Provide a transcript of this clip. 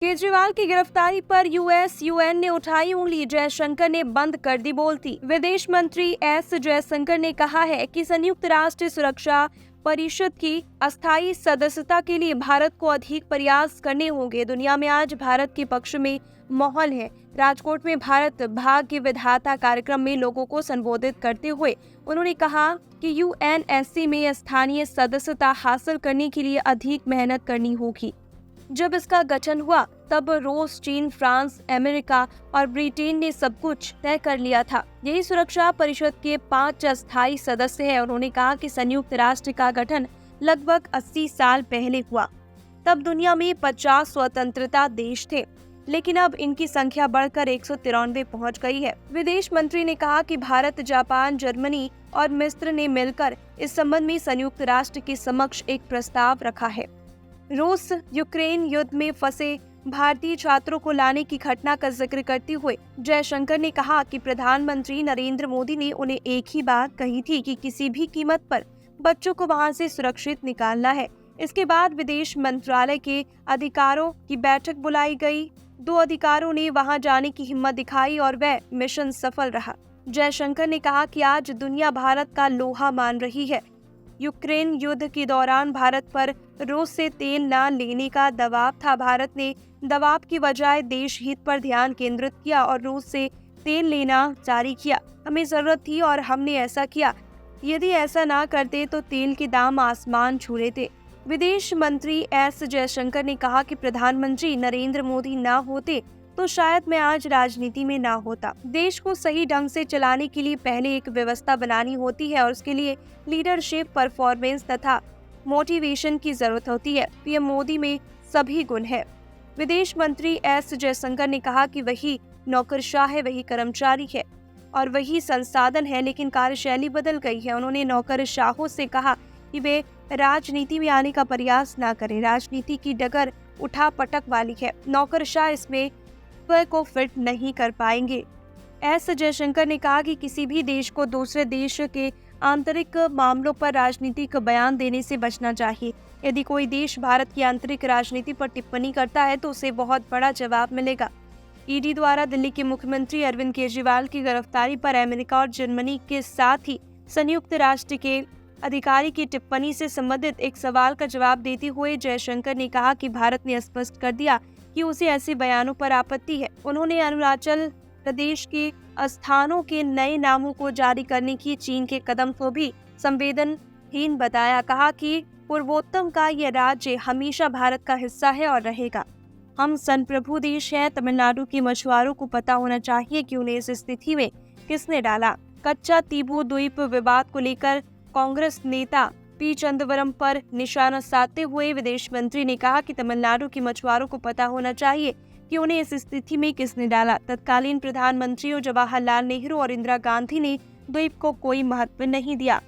केजरीवाल की गिरफ्तारी पर यूएस यूएन ने उठाई उंगली, जयशंकर ने बंद कर दी बोलती। विदेश मंत्री एस जयशंकर ने कहा है कि संयुक्त राष्ट्र सुरक्षा परिषद की अस्थायी सदस्यता के लिए भारत को अधिक प्रयास करने होंगे। दुनिया में आज भारत के पक्ष में माहौल है। राजकोट में भारत भाग्य विधाता कार्यक्रम में लोगों को संबोधित करते हुए उन्होंने कहा कि यूएनएससी में स्थानीय सदस्यता हासिल करने के लिए अधिक मेहनत करनी होगी। जब इसका गठन हुआ तब रूस, चीन, फ्रांस, अमेरिका और ब्रिटेन ने सब कुछ तय कर लिया था। यही सुरक्षा परिषद के 5 अस्थायी सदस्य हैं। उन्होंने कहा कि संयुक्त राष्ट्र का गठन लगभग 80 साल पहले हुआ। तब दुनिया में 50 स्वतंत्रता देश थे, लेकिन अब इनकी संख्या बढ़कर 193 पहुंच गई है। विदेश मंत्री ने कहा कि भारत, जापान, जर्मनी और मिस्र ने मिलकर इस संबंध में संयुक्त राष्ट्र के समक्ष एक प्रस्ताव रखा है। रूस यूक्रेन युद्ध में फंसे भारतीय छात्रों को लाने की घटना का जिक्र करते हुए जयशंकर ने कहा कि प्रधानमंत्री नरेंद्र मोदी ने उन्हें एक ही बात कही थी कि किसी भी कीमत पर बच्चों को वहां से सुरक्षित निकालना है। इसके बाद विदेश मंत्रालय के अधिकारियों की बैठक बुलाई गई। 2 अधिकारियों ने वहां जाने की हिम्मत दिखाई और वह मिशन सफल रहा। जयशंकर ने कहा कि आज दुनिया भारत का लोहा मान रही है। यूक्रेन युद्ध के दौरान भारत पर रूस से तेल न लेने का दबाव था। भारत ने दबाव की बजाय देश हित पर ध्यान केंद्रित किया और रूस से तेल लेना जारी किया। हमें जरूरत थी और हमने ऐसा किया। यदि ऐसा ना करते तो तेल के दाम आसमान छू लेते। विदेश मंत्री एस जयशंकर ने कहा कि प्रधानमंत्री नरेंद्र मोदी ना होते तो शायद मैं आज राजनीति में ना होता। देश को सही ढंग से चलाने के लिए पहले एक व्यवस्था बनानी होती है और उसके लिए लीडरशिप, परफॉर्मेंस तथा मोटिवेशन की जरूरत होती है। पीएम मोदी में सभी गुण है। विदेश मंत्री एस जयशंकर ने कहा कि वही नौकरशाह है, वही कर्मचारी है और वही संसाधन है, लेकिन कार्यशैली बदल गई है। उन्होंने नौकरशाहों से कहा कि वे राजनीति में आने का प्रयास ना करें। राजनीति की डगर उठा पटक वाली है। नौकरशाह इसमें को फिट नहीं कर पाएंगे। एस जयशंकर ने कहा कि किसी भी देश को दूसरे देश के आंतरिक मामलों पर राजनीतिक बयान देने से बचना चाहिए। यदि कोई देश भारत की आंतरिक राजनीति पर टिप्पणी करता है तो उसे बहुत बड़ा जवाब मिलेगा। ईडी द्वारा दिल्ली के मुख्यमंत्री अरविंद केजरीवाल की गिरफ्तारी पर अमेरिका और जर्मनी के साथ ही संयुक्त राष्ट्र के अधिकारी की टिप्पणी से संबंधित एक सवाल का जवाब देते हुए जयशंकर ने कहा कि भारत ने स्पष्ट कर दिया कि उसे ऐसे बयानों पर आपत्ति है। उन्होंने अरुणाचल प्रदेश के स्थानों के नए नामों को जारी करने की चीन के कदम को भी संवेदनहीन बताया। कहा कि पूर्वोत्तर का यह राज्य हमेशा भारत का हिस्सा है और रहेगा। हम संप्रभु देश हैं। तमिलनाडु के मछुआरों को पता होना चाहिए कि उन्हें इस स्थिति में किसने डाला। कच्चा तीबू द्वीप विवाद को लेकर कांग्रेस नेता पी चिदंबरम पर निशाना साधते हुए विदेश मंत्री ने कहा कि तमिलनाडु के मछुआरों को पता होना चाहिए कि उन्हें इस स्थिति में किसने डाला। तत्कालीन प्रधानमंत्रियों जवाहरलाल नेहरू और इंदिरा गांधी ने द्वीप को कोई महत्व नहीं दिया।